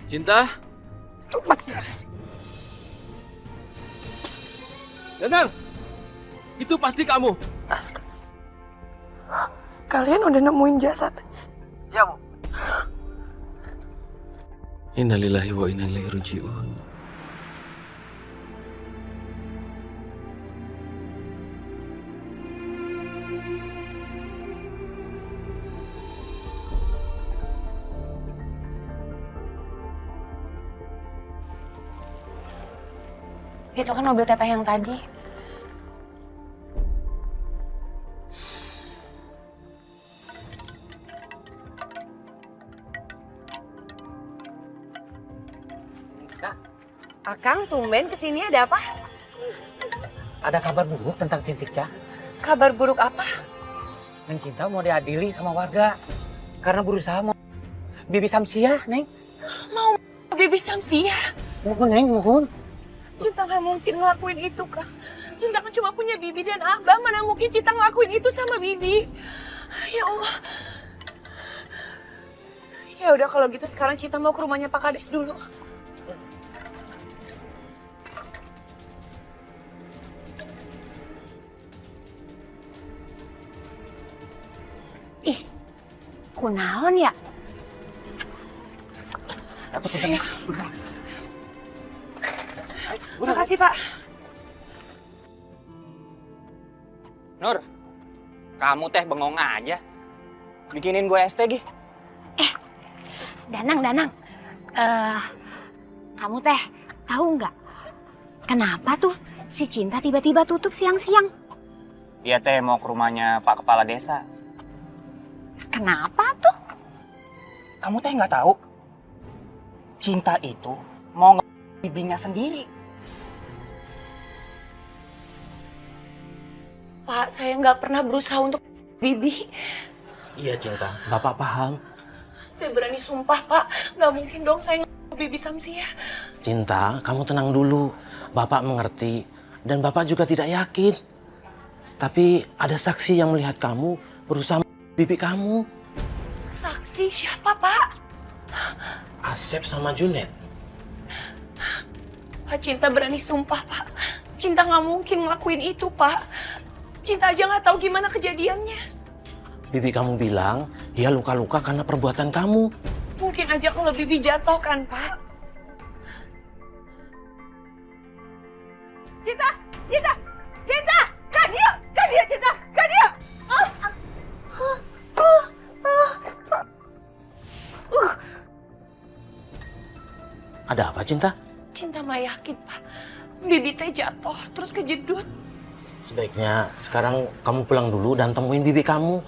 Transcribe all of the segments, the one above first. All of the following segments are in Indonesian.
Cinta? Itu masih. Danang! Itu pasti kamu. Astaga. Kalian udah nemuin jasad? Ya, Bu. Innalillahi wa inna ilaihi raji'un. Itu kan mobil teteh yang tadi. Akang, tumben kesini ada apa? Ada kabar buruk tentang Cintika. Kabar buruk apa? Neng Cinta mau diadili sama warga. Karena berusaha mau Bibi Samsiah, Neng. Mau Bibi Samsiah? Mohon, Neng, mohon. Cinta nggak mungkin ngelakuin itu, Kak. Cinta kan cuma punya Bibi dan Abah. Mana mungkin Cinta ngelakuin itu sama Bibi? Ya Allah. Ya udah kalau gitu sekarang Cinta mau ke rumahnya Pak Kades dulu. Ih, kunaon ya? Apa tuh, Neng? Makasih, Pak. Nur, kamu teh bengong aja. Bikinin gue es teh, Gi. Danang. Kamu teh tahu nggak kenapa tuh si Cinta tiba-tiba tutup siang-siang? Dia teh mau ke rumahnya Pak Kepala Desa. Kenapa tuh? Kamu teh nggak tahu? Cinta itu mau bibinya sendiri. Pak, saya nggak pernah berusaha untuk Bibi. Iya Cinta, Bapak paham. Saya berani sumpah, Pak. Nggak mungkin dong saya Bibi Samsiah. Cinta, kamu tenang dulu. Bapak mengerti dan Bapak juga tidak yakin. Tapi ada saksi yang melihat kamu berusaha bibi kamu. Saksi siapa, Pak? Asep sama Junet. Pak, Cinta berani sumpah, Pak. Cinta nggak mungkin ngelakuin itu, Pak. Cinta aja nggak tahu gimana kejadiannya. Bibi kamu bilang dia luka-luka karena perbuatan kamu. Mungkin aja kalau Bibi jatuh kan, Pak. Cinta! Kak dia, Cinta! Kak dia! Ada apa, Cinta? Cinta mah yakin, Pak. Bibi teh jatuh, terus kejedut. Sebaiknya sekarang kamu pulang dulu dan temuin bibi kamu.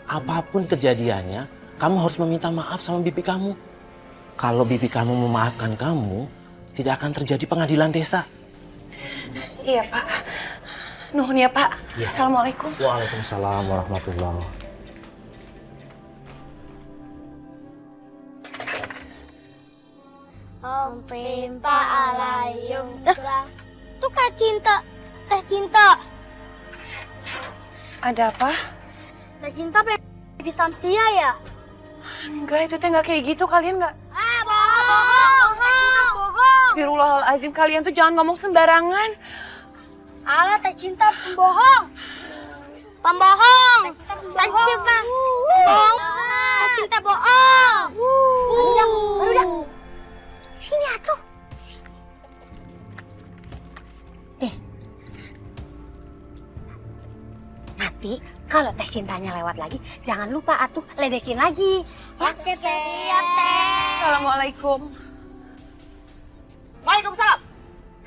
Apapun kejadiannya, kamu harus meminta maaf sama bibi kamu. Kalau bibi kamu memaafkan kamu, tidak akan terjadi pengadilan desa. Iya, Pak. Nuhun ya, Pak. Iya. Assalamualaikum. Waalaikumsalam warahmatullahi. Om Pimpa alayung. Tuh Kak Cinta, Teh Cinta. Ada apa? Teh Cinta pengen Bibi Samsiah ya? Enggak, itu teh nggak kayak gitu. Kalian nggak... Bohong. Astagfirullahaladzim, kalian tuh jangan ngomong sembarangan. Alah Teh Cinta pembohong. Pembohong. Teh Cinta pembohong. Teh Cinta bohong. Baru. Sini atuh. Nanti kalau Teh Cintanya lewat lagi, jangan lupa atuh ledekin lagi. Ya? Oke Teh. Siap Teh. Assalamualaikum. Waalaikumsalam!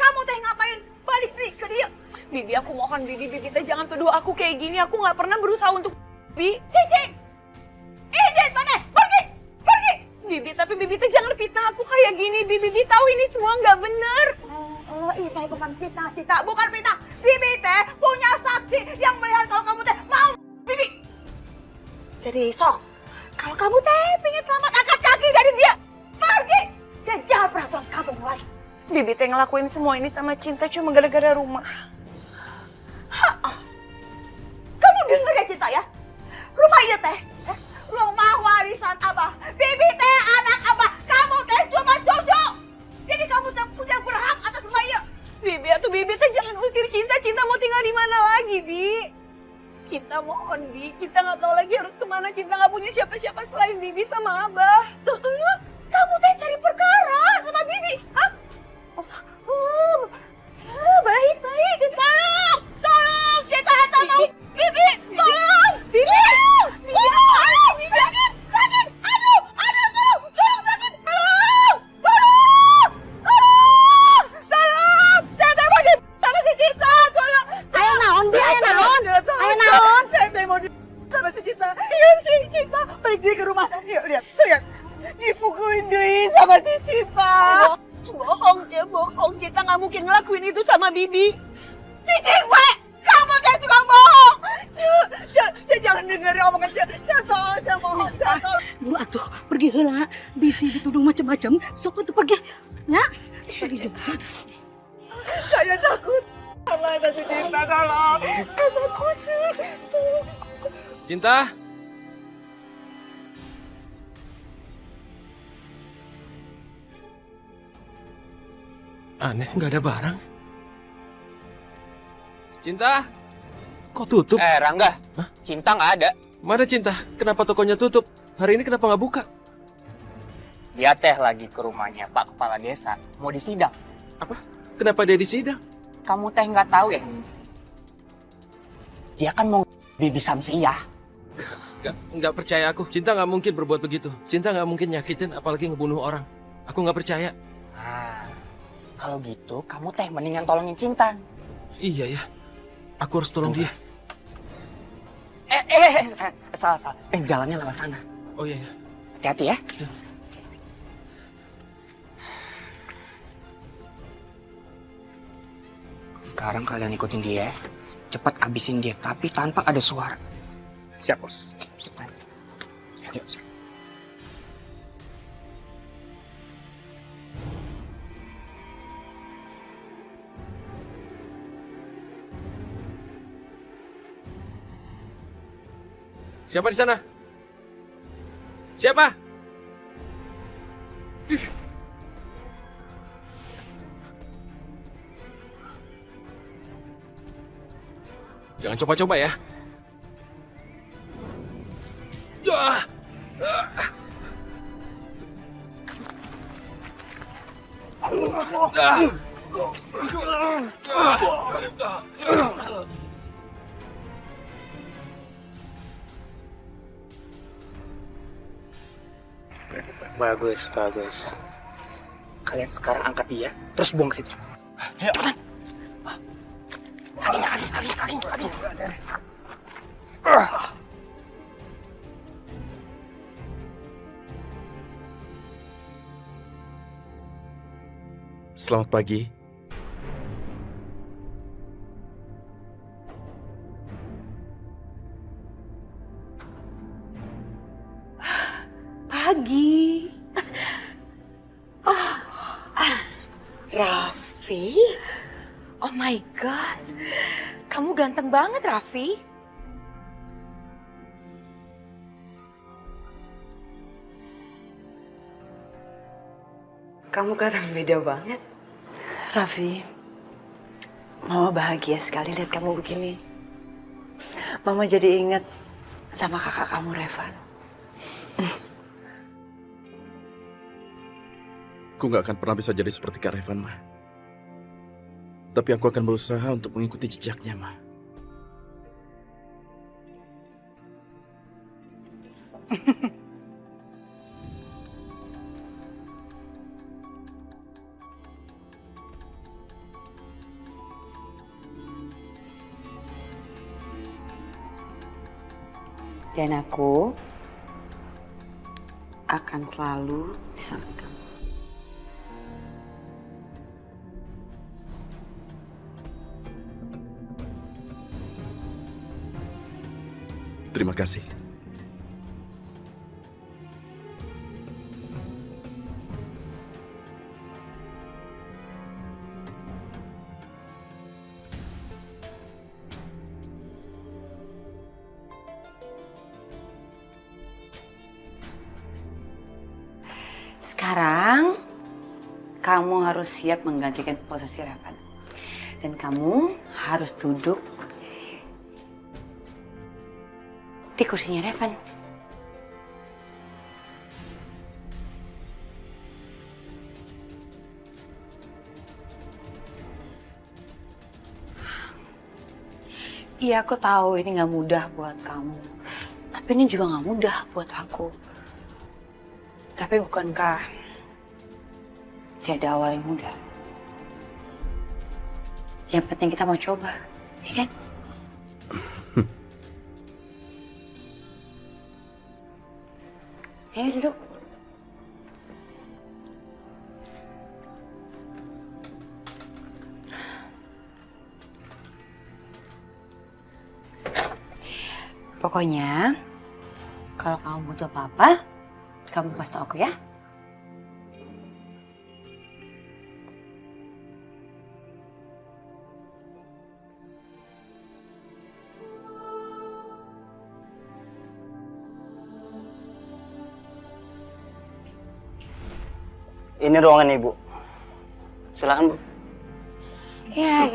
Kamu teh ngapain balik nih ke dia? Bibi, aku mohon Bibi teh jangan tuduh aku kayak gini. Aku nggak pernah berusaha untuk Bibi. Cici! Ini mana? Pergi! Bibi, tapi Bibi teh jangan fitnah aku kayak gini. Bibi tahu ini semua nggak benar. Oh, ini teh bukan cita-cita, bukan fitnah. Bibi teh punya saksi yang melihat kalau kamu teh mau Bibi. Jadi sok, kalau kamu teh pengen selamat angkat kaki dari dia, pergi dan jangan pernah pulang kampung lagi. Bibi teh ngelakuin semua ini sama Cinta cuma gara-gara rumah. Kamu denger ya Cinta ya, rumah iya teh, rumah warisan Abah. Bibi teh anak Abah, kamu teh cuma Nona Cinta nggak punya siapa-siapa selain Bibi sama Abah. Kamu teh cari perkara sama Bibi, hah? Baik. Tolong, Cinta tolong. Bibi, tolong. Bibi, tolong. Bibi, sakit. Aduh, tolong sakit. Tolong. Saya mau sama si Cinta, tolong. Ayo naon, Bi, ayo naon. Ayo naon. Saya mau sama si Cinta. Iya si Cinta. Baik dia ke rumah. Yuk, lihat. Dipukulin deh sama si Cinta. Bohong. Cinta nggak mungkin ngelakuin itu sama Bibi. Cicing we, kamu teh tukang bohong. Jangan dengerin omongan Cek bohong. Bu atuh pergi heula, bisi dituduh macam-macam, sok atuh pergi. Ya. Pergi. Saya takut. Allah ada si Cinta, tolong. Saya takut. Cinta? Aneh, nggak ada barang. Cinta? Kok tutup? Rangga, Hah? Cinta nggak ada. Mana Cinta? Kenapa tokonya tutup? Hari ini kenapa nggak buka? Dia teh lagi ke rumahnya Pak Kepala Desa, mau disidang. Apa? Kenapa dia disidang? Kamu teh nggak tahu ya? Dia kan mau Bibi Samsiah. Nggak percaya aku. Cinta nggak mungkin berbuat begitu. Cinta nggak mungkin nyakitin, apalagi ngebunuh orang. Aku nggak percaya. Kalau gitu, kamu teh mendingan tolongin Cinta. Iya ya. Aku harus tolong dia. Salah. Jalannya lewat sana. Oh iya ya. Hati-hati ya. Sekarang kalian ikutin dia. Cepat abisin dia, tapi tanpa ada suara. Siap, Bos. Yuk. Siapa di sana? Siapa? Jangan coba-coba ya. Bagus. Kalian sekarang angkat dia, terus buang ke situ. Cepetan. Kakinya. Selamat pagi. Pagi. Raffi? Oh my God. Kamu ganteng banget, Raffi. Kamu kelihatan beda banget. Raffi, Mama bahagia sekali lihat kamu begini. Mama jadi ingat sama kakak kamu, Revan. Aku gak akan pernah bisa jadi seperti Kak Revan, Ma. Tapi aku akan berusaha untuk mengikuti jejaknya, Ma. Dan aku akan selalu bersama kamu. Terima kasih. Sekarang, kamu harus siap menggantikan posisi Revan. Dan kamu harus duduk di kursinya Revan. Iya, aku tahu ini nggak mudah buat kamu. Tapi ini juga nggak mudah buat aku. Tapi bukankah tiada awal yang mudah? Yang penting kita mau coba, ya kan? Ayo duduk. Pokoknya, kalau kamu butuh apa-apa, kamu kasih tau aku ya. Ini ruangan Ibu. Silakan, Bu. Ya.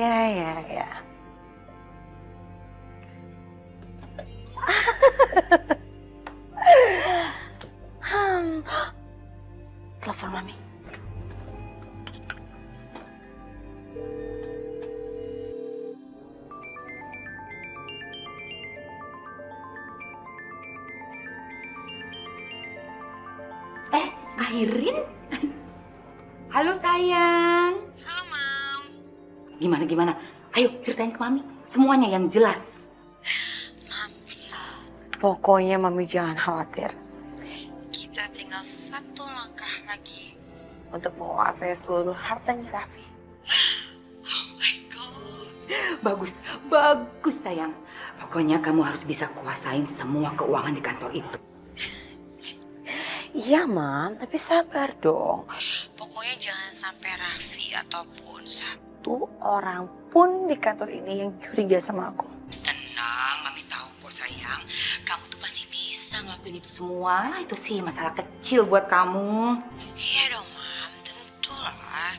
Telepon Mami. Airin? Halo sayang. Halo, Mam. Gimana? Ayo ceritain ke Mami. Semuanya yang jelas. Pokoknya Mami jangan khawatir. Kita tinggal satu langkah lagi untuk menguasai seluruh hartanya Raffi. Oh my God. Bagus sayang. Pokoknya kamu harus bisa kuasain semua keuangan di kantor itu. Iya, Mam, tapi sabar dong. Pokoknya jangan sampai Raffi ataupun satu orang pun di kantor ini yang curiga sama aku. Tenang, Mami tahu kok sayang. Kamu tuh pasti bisa ngelakuin itu semua. Itu sih masalah kecil buat kamu. Iya dong, Mam. Tentu lah.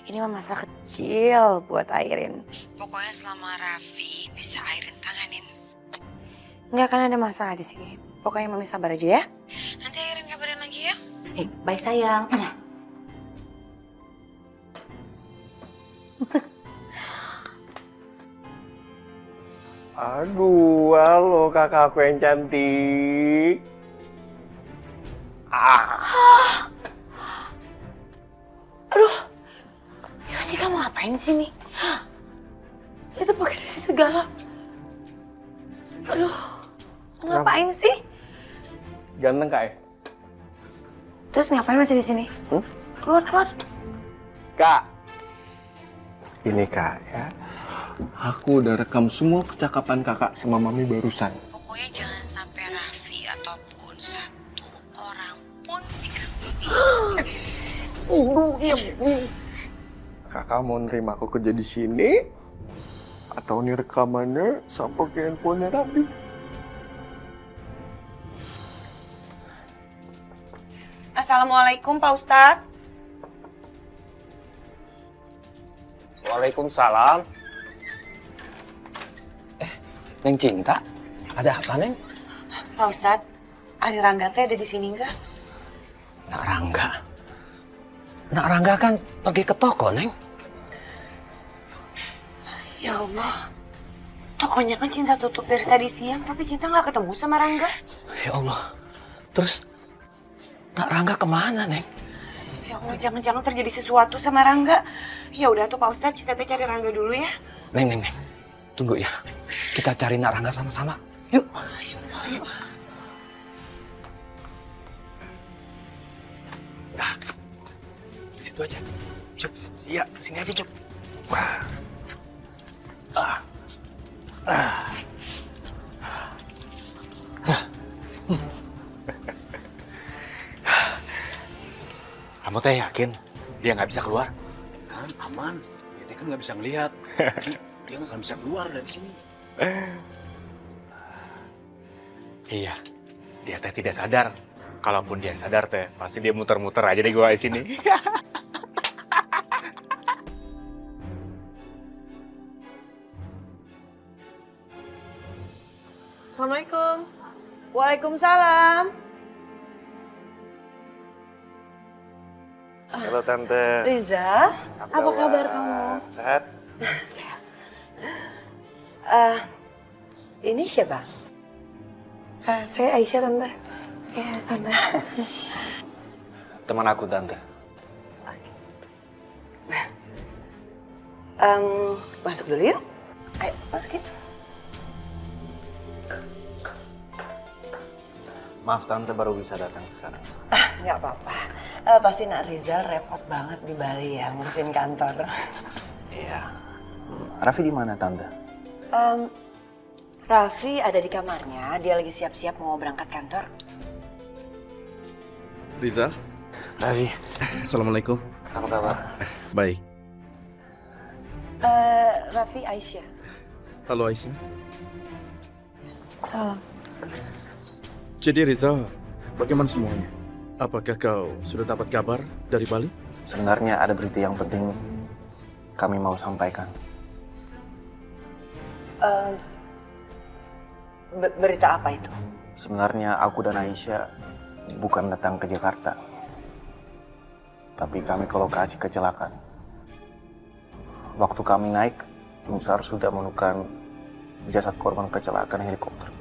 Ini mah masalah kecil buat Airin. Pokoknya selama Raffi bisa Airin tanganin. Nggak akan ada masalah di sini. Pokoknya Mami sabar aja ya. Nanti Airin kabarin lagi ya. Bye sayang. Aduh, halo kakakku yang cantik. Aduh, Yosi kamu ngapain sih nih? Itu pakai dasi segala. Aduh, ngapain sih? Ganteng Kak ya? Terus ngapain masih di sini? Keluar. Kak. Ini Kak ya. Aku udah rekam semua percakapan kakak sama Mami barusan. Pokoknya jangan sampai Raffi ataupun satu orang pun di kantor ini. Kakak mau nerima aku kerja di sini? Atau ini rekamannya sampai ke handphonenya Raffi? Assalamualaikum, Pak Ustadz. Waalaikumsalam. Neng Cinta, ada apa Neng? Pak Ustadz, Ari Rangga teh ada di sini nggak? Nak Rangga kan pergi ke toko Neng. Ya Allah, tokonya kan Cinta tutup dari tadi siang, tapi Cinta nggak ketemu sama Rangga. Ya Allah, terus Nak Rangga kemana Neng? Ya Allah, jangan-jangan terjadi sesuatu sama Rangga. Ya udah tuh Pak Ustadz, Cinta teh cari Rangga dulu ya. Neng, tunggu ya. Kita cari Nak Rangga sama-sama. Yuk. Nah, situ aja. Cup, iya, sini aja Cup. Kamu teh yakin dia nggak bisa keluar? Kan aman, dia kan nggak bisa ngelihat. Jadi dia nggak akan bisa keluar dari sini. Iya, dia teh tidak sadar. Kalaupun dia sadar teh, pasti dia muter-muter aja di gua di sini. Assalamualaikum. Waalaikumsalam. Halo Tante. Riza, apa kabar kamu? Sehat? Sehat. Ini siapa? Saya Aisyah, Tante. Ya, Tante. Teman aku, Tante. Masuk dulu yuk. Ayo, masukin. Maaf Tante, baru bisa datang sekarang. Nggak apa-apa. Pasti Nak Rizal repot banget di Bali ya, ngurusin kantor. Iya. Raffi di mana, Tante? Raffi ada di kamarnya, dia lagi siap-siap mau berangkat kantor. Rizal? Raffi. Assalamualaikum. Apa kabar? Baik. Raffi, Aisyah. Halo Aisyah. Salam. Jadi Rizal, bagaimana semuanya? Apakah kau sudah dapat kabar dari Bali? Sebenarnya ada berita yang penting kami mau sampaikan. Berita apa itu? Sebenarnya aku dan Aisyah bukan datang ke Jakarta, tapi kami ke lokasi kecelakaan. Waktu kami naik, tim SAR sudah menemukan jasad korban kecelakaan helikopter.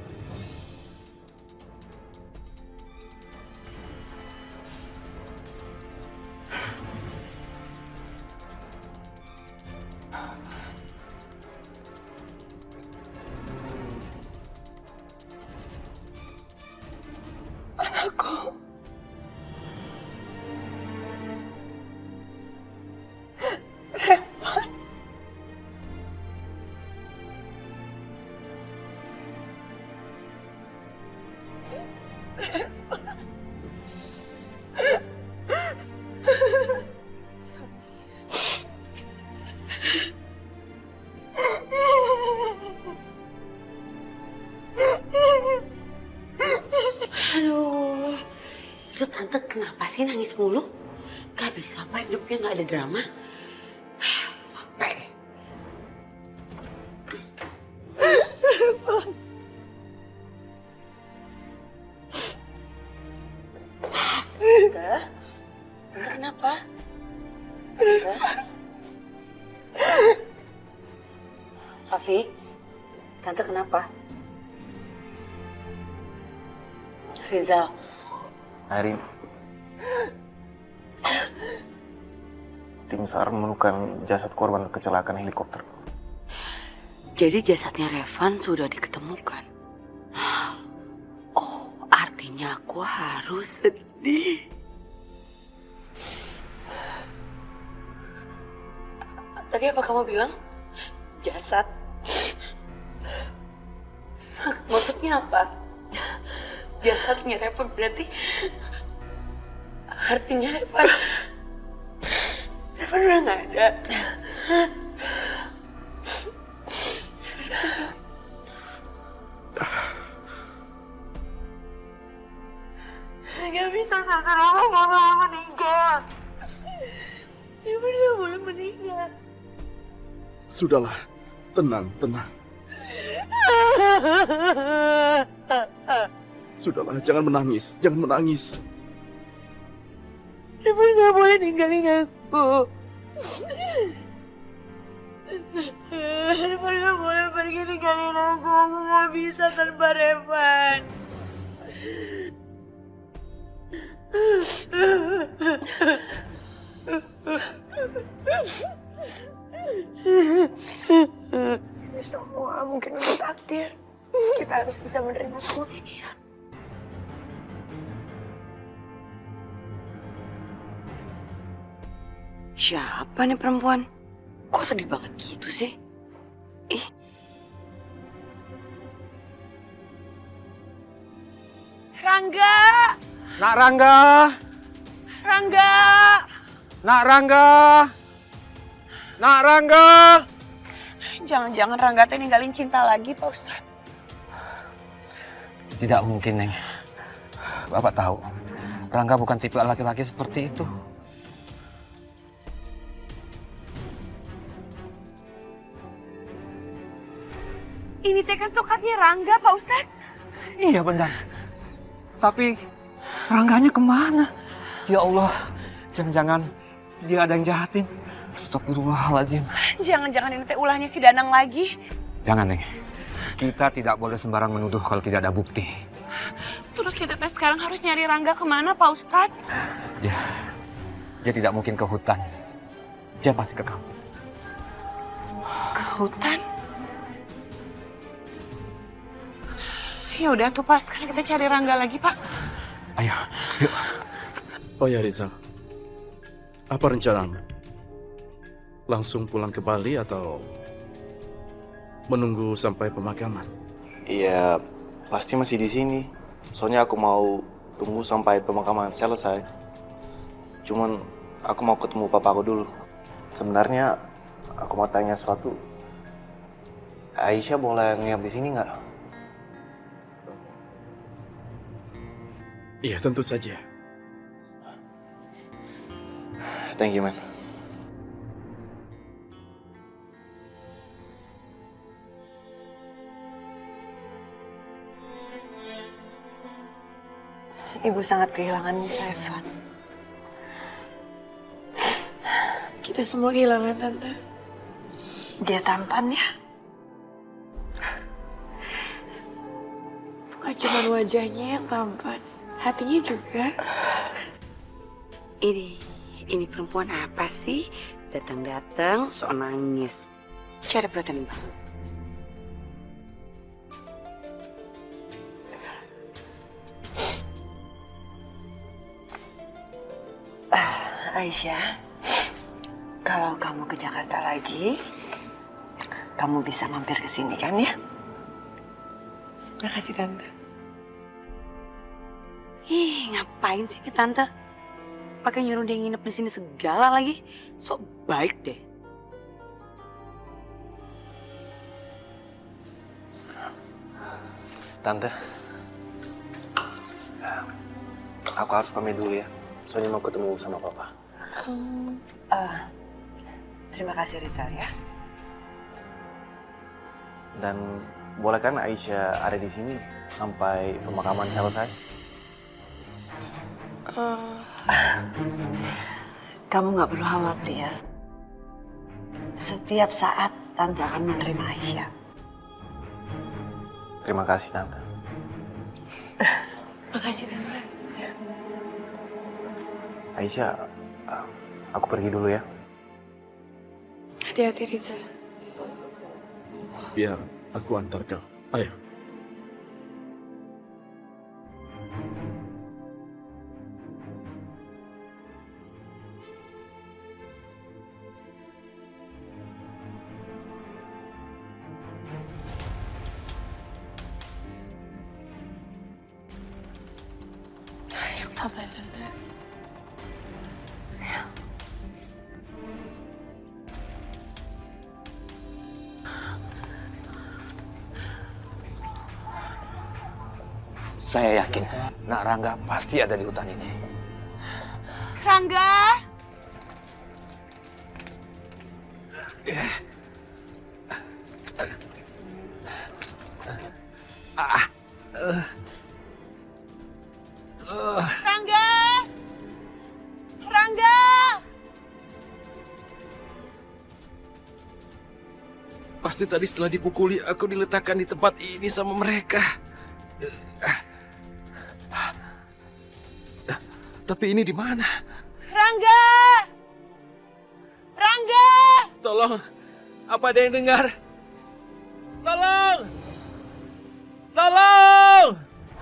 Anakku. Revan. Aduh, itu tante kenapa sih nangis mulu? Gak bisa apa hidupnya gak ada drama? Sampai deh. Tante, tante kenapa? Tante? Raffi, tante kenapa? Rizal. Hari tim SAR menemukan jasad korban kecelakaan helikopter. Jadi jasadnya Revan sudah diketemukan. Oh, artinya aku harus sedih. Tadi apa kamu bilang? Jasad? Maksudnya apa? Jasadnya Revan berarti artinya Revan udah nggak ada. Gak bisa, Tante. Revan gak boleh meninggal. Revan gak boleh meninggal. Sudahlah, tenang, tenang. Sudahlah, jangan menangis, jangan menangis. Revan gak boleh ninggalin aku. Revan gak boleh pergi ninggalin aku. Aku gak bisa tanpa Revan. Ini semua mungkin udah takdir. Kita harus bisa menerima semua ini ya. Siapa nih perempuan? Kok sedih banget gitu sih? Ih. Rangga! Nak Rangga! Rangga! Nak Rangga! Nak Rangga! Jangan-jangan Rangga teh ninggalin Cinta lagi, Pak Ustadz. Tidak mungkin, Neng. Bapak tahu, Rangga bukan tipe laki-laki seperti itu. Ini teh kan tokatnya Rangga, Pak Ustadz. Iya benar. Tapi Rangganya kemana? Ya Allah, jangan-jangan dia ada yang jahatin. Astagfirullahaladzim. Jangan-jangan ini teh ulahnya si Danang lagi. Jangan, Neng. Kita tidak boleh sembarang menuduh kalau tidak ada bukti. Terus kita tes sekarang harus nyari Rangga kemana, Pak Ustadz? Dia tidak mungkin ke hutan. Dia pasti ke kampung. Ke hutan? Ya udah tuh Pak, sekarang kita cari Rangga lagi Pak. Ayo, yuk. Oh ya Rizal, apa rencanamu? Langsung pulang ke Bali atau menunggu sampai pemakaman? Iya, pasti masih di sini. Soalnya aku mau tunggu sampai pemakaman selesai. Cuman aku mau ketemu papaku dulu. Sebenarnya aku mau tanya sesuatu. Aisyah boleh nginap di sini nggak? Iya, tentu saja. Thank you, man. Ibu sangat kehilangan Evan. Kita semua kehilangan Tante. Dia tampan ya? Bukan cuma wajahnya yang tampan, hatinya juga. Ini perempuan apa sih? Datang-datang sok nangis. Cari perhatian Bang. Aisyah, kalau kamu ke Jakarta lagi, kamu bisa mampir ke sini kan ya? Makasih Tante. Ih, ngapain sih nih Tante? Pakai nyuruh dia nginep di sini segala lagi. Sok baik deh. Tante, aku harus pamit dulu ya. Soalnya mau ketemu sama papa. Terima kasih Rizal ya. Dan boleh kan Aisyah ada di sini sampai pemakaman selesai? Kamu nggak perlu khawatir. Setiap saat Tante akan menerima Aisyah. Terima kasih, Tante. Makasih Tante. Aisyah, aku pergi dulu ya. Hati-hati Rizal. Biar aku antar kau. Ayo. Sabar Tante. Saya yakin Nak Rangga pasti ada di hutan ini. Rangga! Rangga! Rangga! Pasti tadi setelah dipukuli, aku diletakkan di tempat ini sama mereka. Tapi ini di mana? Rangga! Rangga! Tolong, apa ada yang dengar? Tolong! Tolong!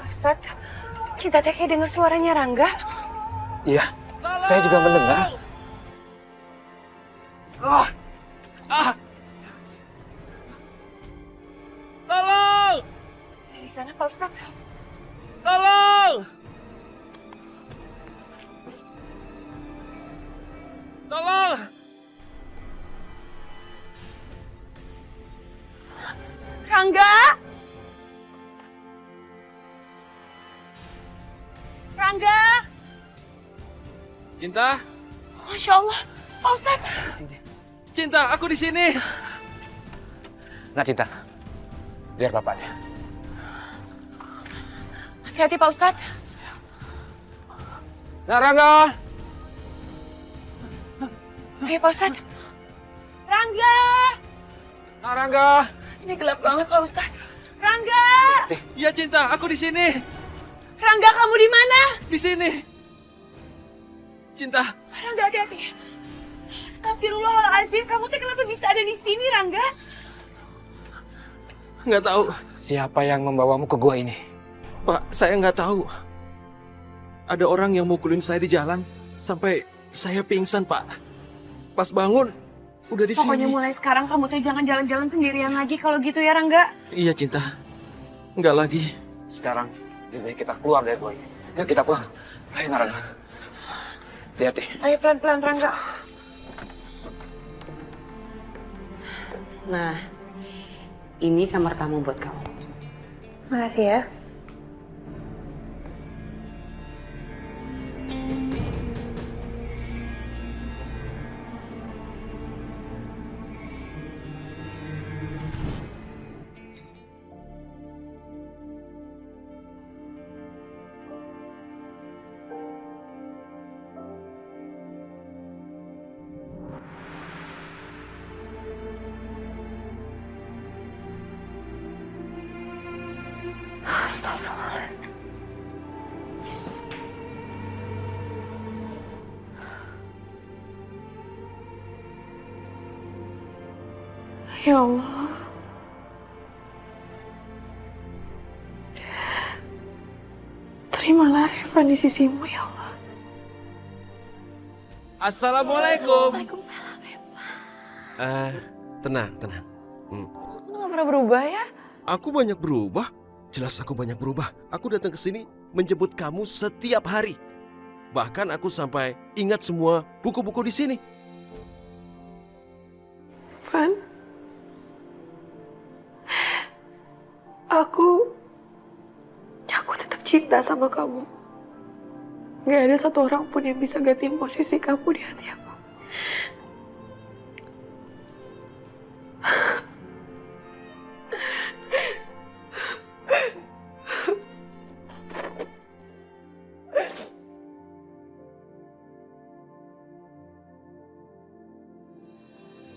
Ustaz, Cinta teh kayak dengar suaranya Rangga. Iya, saya juga mendengar. Tolong! Di sana Pak Ustaz. Tolong! Tolong! Rangga! Rangga! Cinta? Masya Allah, Pak Ustaz. Cinta, aku di sini. Nah Cinta, biar bapaknya. Hati-hati Pak Ustaz. Nah Rangga! Ayo Pak Ustaz. Rangga! Nah Rangga! Ini gelap banget Pak Ustaz. Rangga! Ya Cinta, aku di sini. Rangga, kamu di mana? Di sini. Cinta. Rangga, hati-hati. Astagfirullahaladzim, kamu teh kenapa bisa ada di sini, Rangga? Nggak tahu. Siapa yang membawamu ke gua ini? Pak, saya nggak tahu. Ada orang yang mukulin saya di jalan sampai saya pingsan, Pak. Pas bangun, udah di Pokoknya sini. mulai sekarang kamu teh jangan jalan-jalan sendirian lagi kalau gitu ya, Rangga. Iya, Cinta. Nggak lagi. Sekarang lebih baik kita keluar dari gua ini. Yuk kita pulang. Ayo Narangga. Hati-hati. Ayo pelan-pelan, Rangga. Nah, ini kamar tamu buat kamu. Makasih ya. Astagfirullahaladzim. Ya Allah. Terimalah Reva di sisimu ya Allah. Assalamualaikum. Waalaikumsalam Reva. Tenang, tenang. Lu gak pernah berubah ya? Aku banyak berubah. Jelas aku banyak berubah. Aku datang ke sini menjemput kamu setiap hari. Bahkan aku sampai ingat semua buku-buku di sini. Van, aku tetap cinta sama kamu. Gak ada satu orang pun yang bisa gantiin posisi kamu di hati aku.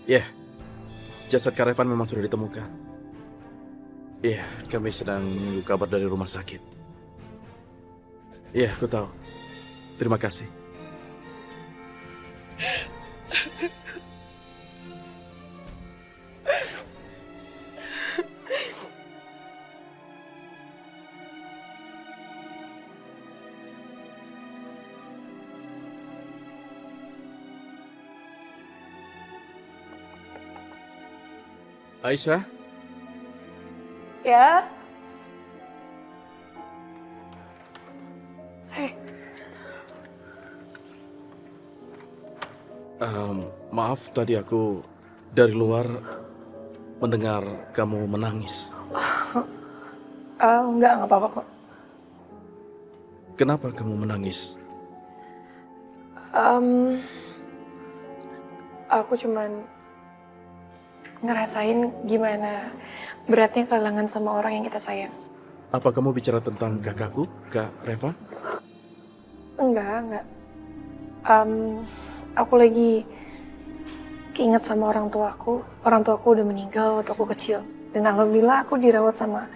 Ya, jasad Kak Revan memang sudah ditemukan. Iya, kami sedang menunggu kabar dari rumah sakit. Iya, aku tahu. Terima kasih. Aisyah? Ya? Hei, Maaf, tadi aku dari luar mendengar kamu menangis. enggak apa-apa kok. Kenapa kamu menangis? Aku cuman ngerasain gimana beratnya kehilangan sama orang yang kita sayang. Apa kamu bicara tentang kakakku, Kak Revan? Enggak. Aku lagi keinget sama orang tuaku. Orang tuaku udah meninggal waktu aku kecil. Dan alhamdulillah aku dirawat sama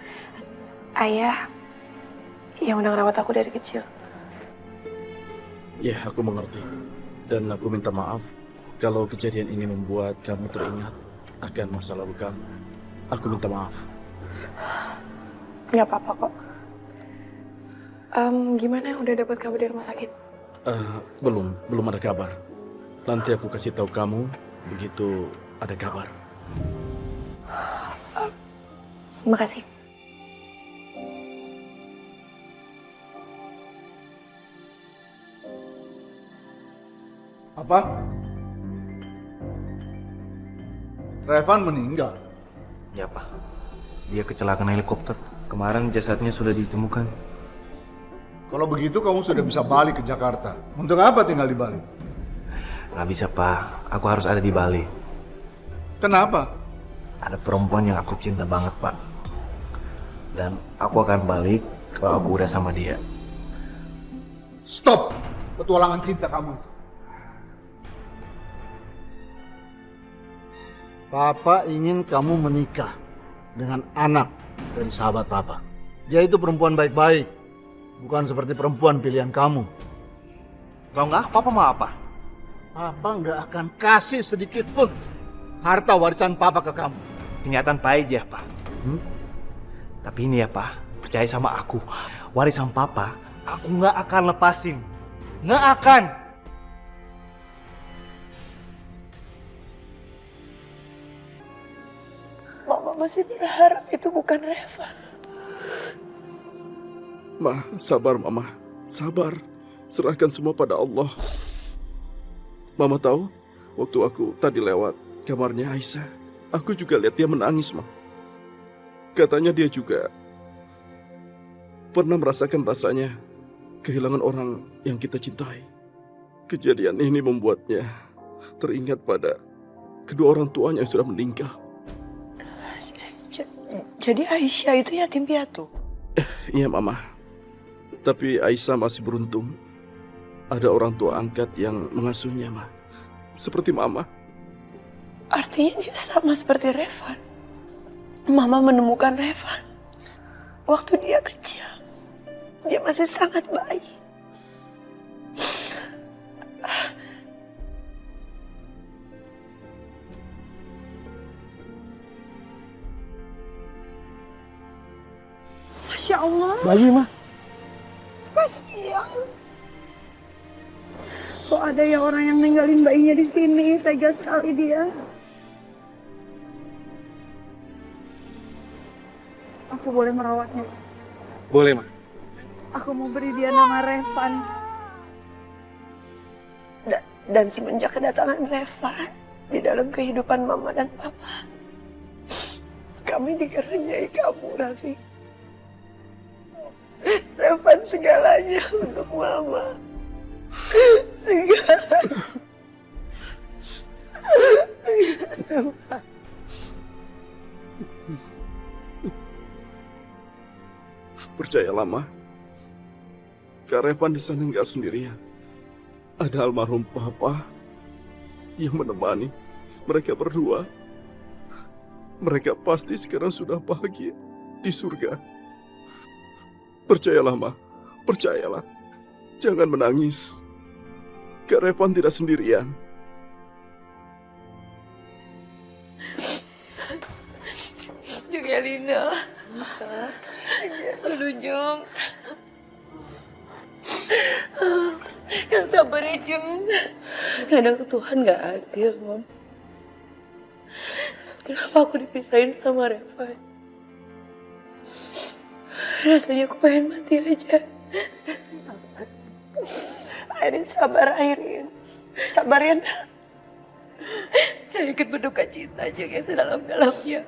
ayah yang udah ngerawat aku dari kecil. Ya, aku mengerti. Dan aku minta maaf kalau kejadian ini membuat kamu teringat akan masa lalu kamu. Aku minta maaf. Nggak apa-apa kok. Gimana udah dapat kabar dari rumah sakit? Belum ada kabar. Nanti aku kasih tahu kamu begitu ada kabar. Makasih. Apa? Revan meninggal? Ya, Pak. Dia kecelakaan helikopter. Kemarin jasadnya sudah ditemukan. Kalau begitu kamu sudah bisa balik ke Jakarta. Untuk apa tinggal di Bali? Nggak bisa, Pak. Aku harus ada di Bali. Kenapa? Ada perempuan yang aku cinta banget, Pak. Dan aku akan balik kalau aku udah sama dia. Stop petualangan cinta kamu. Papa ingin kamu menikah dengan anak dari sahabat Papa. Dia itu perempuan baik-baik, bukan seperti perempuan pilihan kamu. Kalau nggak, Papa mau apa? Papa nggak akan kasih sedikit pun harta warisan Papa ke kamu. Kenyataan pahit ya, Pak. Tapi ini ya, Pak. Percaya sama aku. Warisan Papa, aku nggak akan lepasin. Nggak akan. Mama masih berharap itu bukan Reva. Ma, sabar Mama. Sabar. Serahkan semua pada Allah. Mama tahu, waktu aku tadi lewat kamarnya Aisyah, aku juga lihat dia menangis, Ma. Katanya dia juga pernah merasakan rasanya kehilangan orang yang kita cintai. Kejadian ini membuatnya teringat pada kedua orang tuanya yang sudah meninggal. Jadi Aisyah itu yatim piatu? Iya, Mama. Tapi Aisyah masih beruntung. Ada orang tua angkat yang mengasuhnya, Ma. Seperti Mama. Artinya dia sama seperti Revan. Mama menemukan Revan waktu dia kecil. Dia masih sangat baik. Masya Allah. Bayi, Ma. Kasihan. Kok ada ya orang yang ninggalin bayinya di sini? Tega sekali dia. Aku boleh merawatnya? Boleh, Ma. Aku mau beri dia nama Revan. Dan semenjak kedatangan Revan di dalam kehidupan Mama dan Papa, kami dikaruniai kamu, Raffi. Revan segalanya untuk Mama. Segalanya. Tuhan. Percayalah, Ma. Kak Revan di sana nggak sendirian. Ada almarhum Papa yang menemani mereka berdua. Mereka pasti sekarang sudah bahagia di surga. Percayalah, Ma. Percayalah. Jangan menangis. Kak Revan tidak sendirian. Juga Lina. Jung. Yang sabar ya, Jung. Kadang tuh Tuhan gak adil, Mom. Kenapa aku dipisahin sama Revan? Rasanya aku pengen mati aja. Airin, sabar, Airin. Sabar ya, Nak. Saya ikut berduka cita juga sedalam-dalamnya.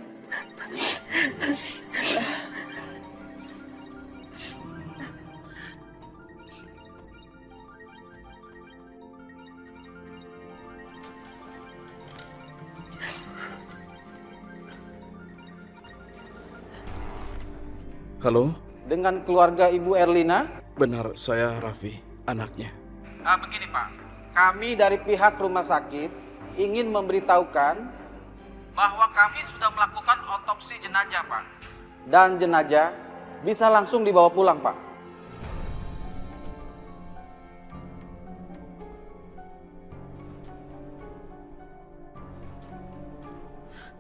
Halo? Dengan keluarga Ibu Erlina? Benar, saya Raffi, anaknya. Begini Pak, kami dari pihak rumah sakit ingin memberitahukan bahwa kami sudah melakukan otopsi jenazah Pak. Dan jenazah bisa langsung dibawa pulang Pak.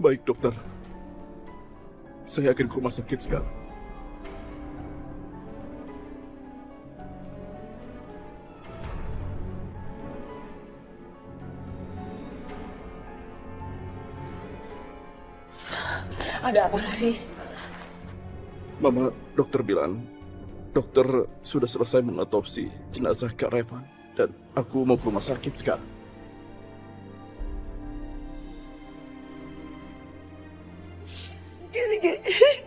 Baik dokter, saya akan ke rumah sakit sekarang. Ada apa, Raffi? Mama, dokter bilang, dokter sudah selesai mengotopsi jenazah Kak Revan dan aku mau ke rumah sakit sekarang.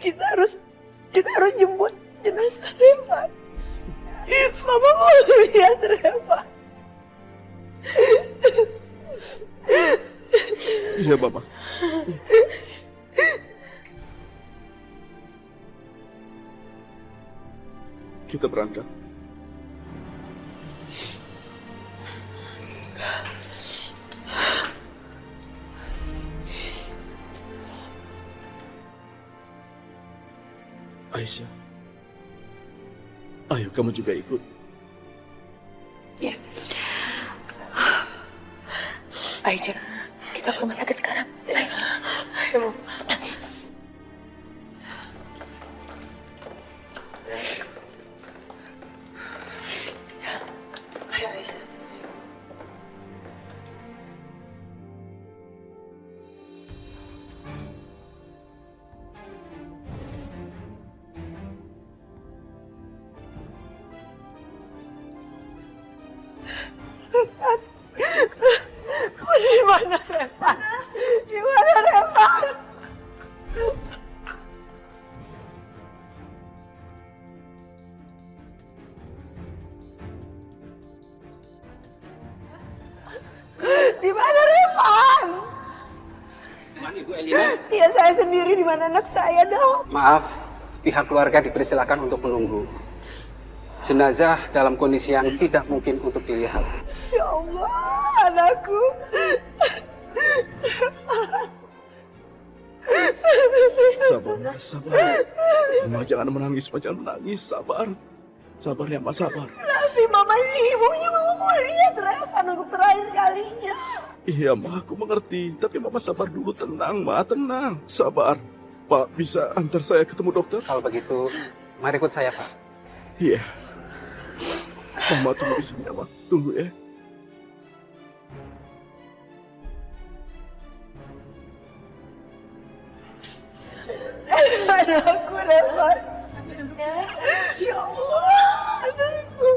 Kita harus jemput jenazah Revan. Mama mau lihat Revan. Iya, Mama. Kita berangkat. Aisyah, ayo kamu juga ikut. Ya. Ayo, Cek. Kita ke rumah sakit sekarang. Ayo. Ayo, Aisyah. Di mana Revan? Di mana Revan? Di mana Revan? Mana Ibu Elina? Iya, saya sendiri. Di mana anak saya, Dok? Maaf, pihak keluarga dipersilakan untuk menunggu. Jenazah dalam kondisi yang tidak mungkin untuk dilihat. Ya Allah, anakku. Sabar, sabar. Mama jangan menangis, Mama jangan menangis. Sabar. Sabar ya, Ma, sabar. Raffi, Mama ini ibunya. Mama mau lihat Revan untuk terakhir kalinya. Iya, Ma, aku mengerti. Tapi Mama sabar dulu, tenang, Ma, tenang. Sabar. Pak, bisa antar saya ketemu dokter? Kalau begitu, mari ikut saya, Pak. Iya. Mama tunggu di sini ya, Ma. Tunggu ya. Anakku, Revan. Ya Allah, anakku.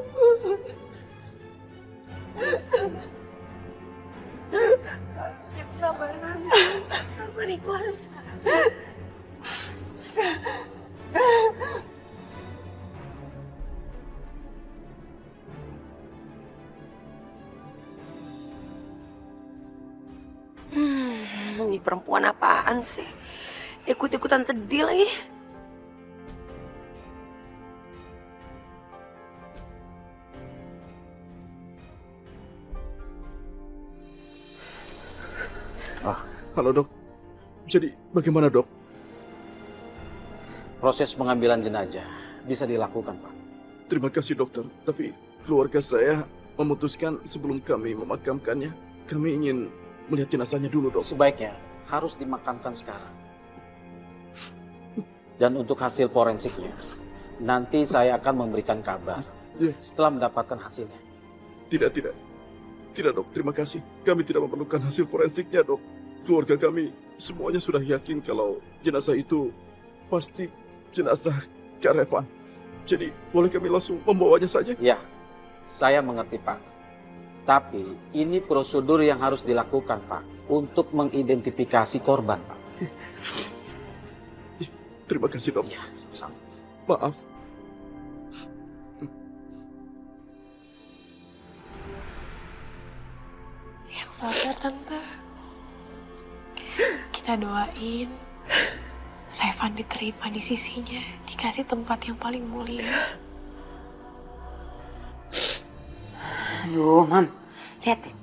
Sabar, sabar, ikhlas. Ini perempuan apaan sih? Ikut-ikutan sedih lagi. Halo, Dok. Jadi, bagaimana, Dok? Proses pengambilan jenazah bisa dilakukan, Pak. Terima kasih, dokter. Tapi keluarga saya memutuskan sebelum kami memakamkannya, kami ingin melihat jenazahnya dulu, Dok. Sebaiknya harus dimakamkan sekarang. Dan untuk hasil forensiknya, nanti saya akan memberikan kabar setelah mendapatkan hasilnya. Tidak. Tidak, Dok. Terima kasih. Kami tidak memerlukan hasil forensiknya, Dok. Keluarga kami semuanya sudah yakin kalau jenazah itu pasti jenazah Kak Revan. Jadi, boleh kami langsung membawanya saja? Ya, saya mengerti, Pak. Tapi ini prosedur yang harus dilakukan, Pak, untuk mengidentifikasi korban, Pak. Terima kasih, Dok. Ya, sama-sama. Maaf. Yang sabar, Tante. Kita doain Revan diterima di sisinya, dikasih tempat yang paling mulia. Aduh, Mam. Lihat deh.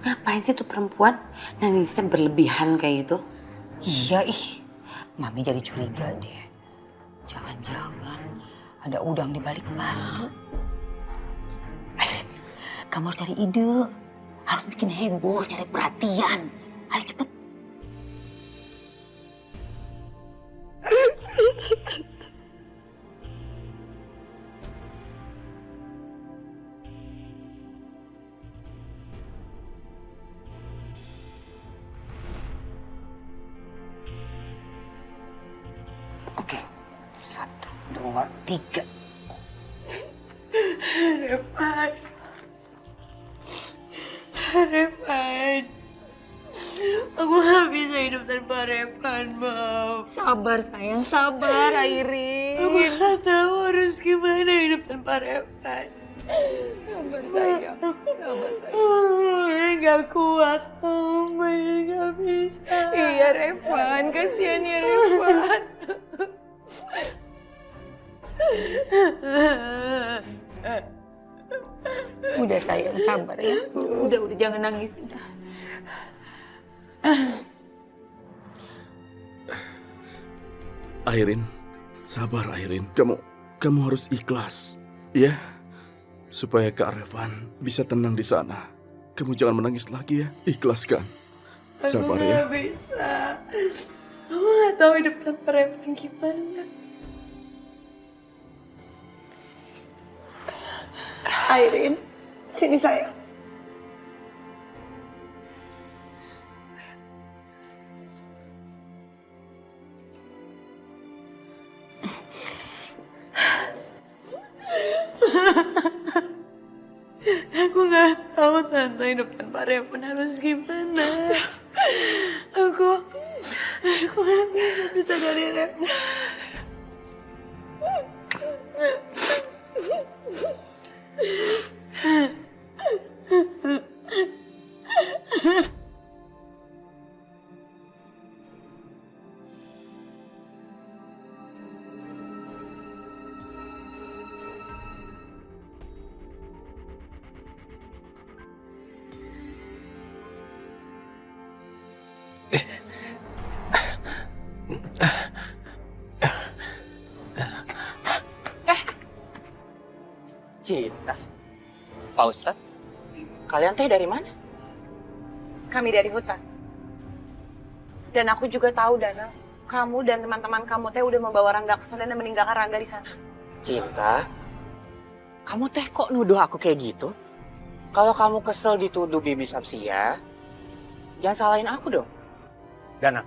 Ngapain sih tuh perempuan nangisnya berlebihan kayak gitu? Iya, Mami jadi curiga deh. Jangan-jangan ada udang di balik batu. Airin, kamu harus cari ide. Harus bikin heboh, cari perhatian. Ayo cepet. Oke, 1, 2, 3. Revan. Revan. Aku gak bisa hidup tanpa Revan, Mam. Sabar sayang, sabar Airin. Aku gak tahu harus gimana hidup tanpa Revan. Sabar sayang, sabar sayang. Airin gak kuat, Om. Airin gak bisa. Iya Revan, kasihan ya Revan. Udah sayang, sabar ya. Udah jangan nangis udah. Airin, Sabar Airin, kamu harus ikhlas, ya. Supaya Kak Revan bisa tenang di sana. Kamu jangan menangis lagi ya, ikhlaskan. Sabar ya. Aku gak bisa. Aku gak tahu hidup tanpa Revan gimana. Airin, sini sayang. Aku gak tahu Tante hidup tanpa Revan harus gimana. Aku gak bisa dari Revan. Cinta. Pak Ustadz, kalian teh dari mana? Kami dari hutan. Dan aku juga tahu, Dana, kamu dan teman-teman kamu teh udah membawa Rangga ke sana dan meninggalkan Rangga di sana. Cinta, kamu teh kok nuduh aku kayak gitu? Kalau kamu kesel dituduh Bibi Samsia, jangan salahin aku dong. Dana,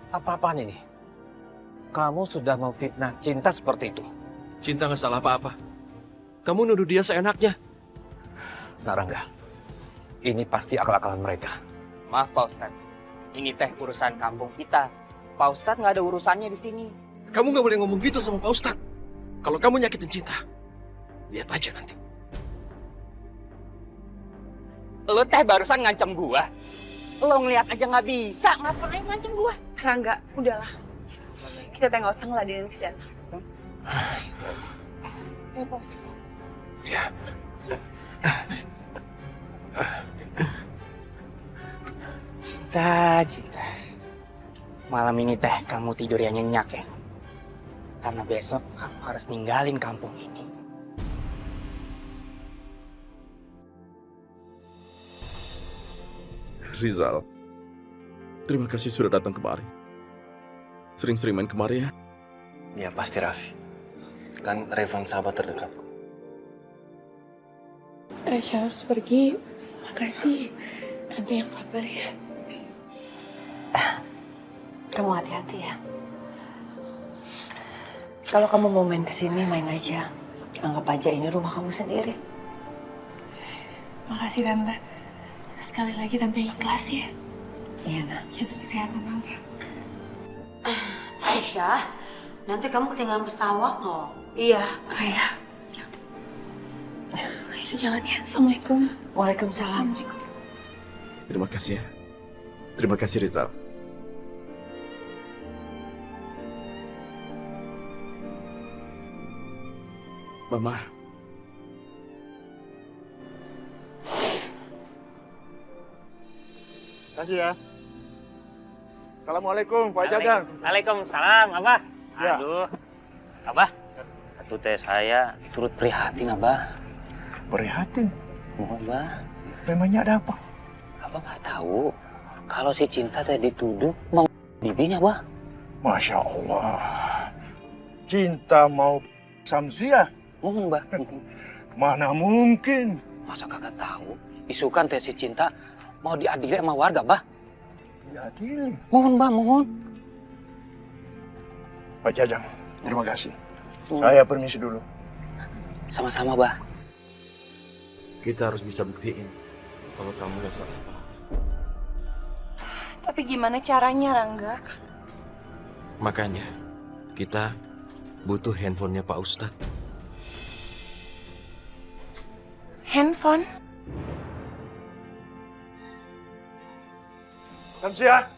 apa-apaan ini? Kamu sudah memfitnah Cinta seperti itu. Cinta nggak salah apa-apa. Kamu nuduh dia seenaknya. Nah Rangga, ini pasti akal-akalan mereka. Maaf Pak Ustadz, ini teh urusan kampung kita. Pak Ustadz nggak ada urusannya di sini. Kamu nggak boleh ngomong gitu sama Pak Ustadz. Kalau kamu nyakitin Cinta, lihat aja nanti. Lo teh barusan ngancam gua. Lo ngeliat aja nggak bisa, ngapain ngancam gua? Rangga, udahlah. Kita teh nggak usah ngeladenin si Dana. Ya, Pak Ustadz. Ya. Cinta. Malam ini teh kamu tidur yang nyenyak ya. Karena besok kamu harus ninggalin kampung ini. Rizal, terima kasih sudah datang kemari. Sering-sering main kemari ya. Ya pasti Raffi. Kan Revan sahabat terdekatku. Aisyah harus pergi. Makasih. Tante yang sabar ya. Kamu hati-hati ya. Kalau kamu mau main kesini, main aja. Anggap aja ini rumah kamu sendiri. Makasih Tante. Sekali lagi Tante ikhlas ya. Iya nak. Jaga kesehatan Tante. Aisyah, nanti kamu ketinggalan pesawat loh. Iya. Ayah. Aisyah jalan ya. Assalamualaikum. Waalaikumsalam. Assalamualaikum. Terima kasih ya. Terima kasih Rizal. Mama. Kasih ya. Assalamualaikum Pak Jajang. Waalaikumsalam, Abah. Ya. Aduh, Abah. Satu teh saya turut prihatin, Abah. Prihatin? Abah. Memangnya ada apa? Abah nggak tahu kalau si Cinta teh dituduh mau bibinya, Abah. Masya Allah. Cinta mau Samsia? Mohon, Bah. Mana mungkin? Masa kagak tahu? Isukan teh si Cinta mau diadili sama warga, Bah. Diadili? Mohon, Bah, mohon. Pak Jajang, terima kasih. Saya permisi dulu. Sama-sama, Bah. Kita harus bisa buktiin kalau kamu nggak salah apa-apa. Tapi gimana caranya Rangga? Makanya kita butuh handphonenya Pak Ustadz. Handphone? Samsia.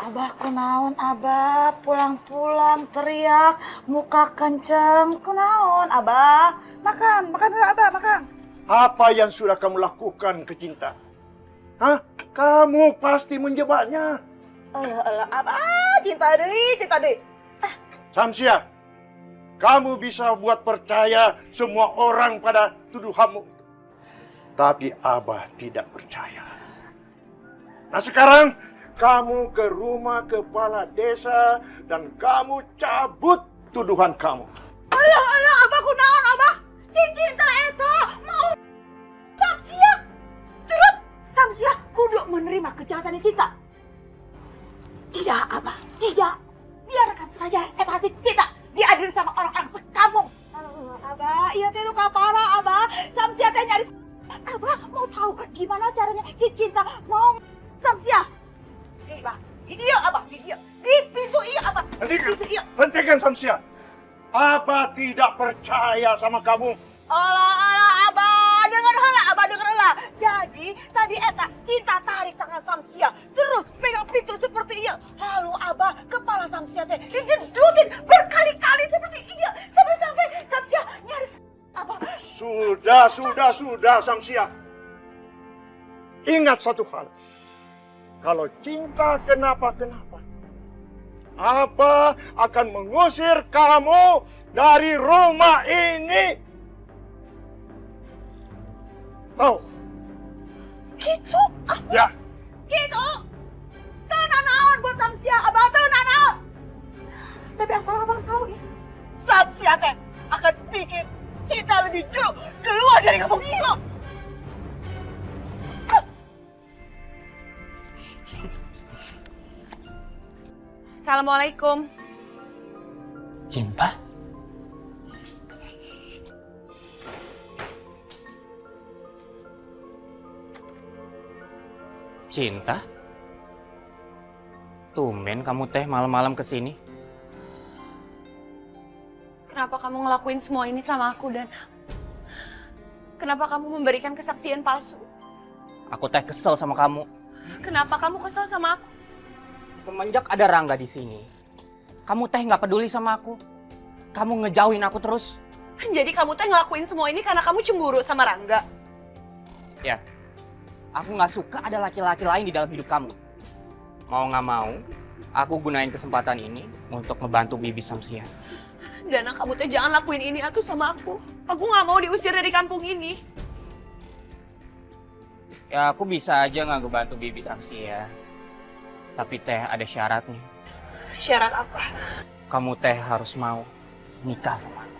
Abah kunaon Abah pulang-pulang teriak muka kenceng kunaon Abah makan dulu Abah makan. Apa yang sudah kamu lakukan ke Cinta? Hah? Kamu pasti menjebaknya. Alah, Abah, cinta deh. Samsia, kamu bisa buat percaya semua orang pada tuduhanmu itu. Tapi Abah tidak percaya. Nah sekarang kamu ke rumah kepala desa dan kamu cabut tuduhan kamu. Alah, Abah kunaon, Abah? Si cinta eta mau Samsia. Terus Samsia kudu menerima kejahatan cinta. Tidak, Abah, tidak. Biarkan saja eta si cinta diadili sama orang-orang sekampung. Abah, iya teh luka parah, Abah. Samsia teh nyaris. Abah mau tahu gimana caranya si cinta mau Samsia. Ini ya, Abah, ini ya. Di pintu iya, Abah. Hentikan Samsia. Abah tidak percaya sama kamu. Alah, Abah, dengar heula. Jadi, tadi eta cinta tarik tangan Samsia, terus pegang pintu seperti iya. Lalu Abah, kepala Samsia teh dijedutin berkali-kali seperti iya. Sampai-sampai Samsia nyaris. Abah. Sudah, Samsia. Ingat satu hal. Kalau cinta kenapa-kenapa, Abah akan mengusir kamu dari rumah ini. Tahu? Gitu? Ya. Gitu? Tenang naon buat Samsia, Abah tenang naon. Tapi asal Abah tahu ya, Samsia teh akan bikin cinta lebih dulu keluar dari kampung ini. Assalamualaikum. Cinta? Cinta? Tumben kamu teh malam-malam kesini. Kenapa kamu ngelakuin semua ini sama aku, Dan? Kenapa kamu memberikan kesaksian palsu? Aku teh kesel sama kamu. Kenapa kamu kesel sama aku? Semenjak ada Rangga di sini, kamu teh nggak peduli sama aku. Kamu ngejauhin aku terus. Jadi kamu teh ngelakuin semua ini karena kamu cemburu sama Rangga? Ya, aku nggak suka ada laki-laki lain di dalam hidup kamu. Mau nggak mau, aku gunain kesempatan ini untuk ngebantu Bibi Samsia. Dana, kamu teh jangan lakuin ini atuh sama aku. Aku nggak mau diusir dari kampung ini. Ya, aku bisa aja nggak ngebantu Bibi Samsia. Tapi teh ada syaratnya. Syarat apa? Kamu teh harus mau nikah sama aku.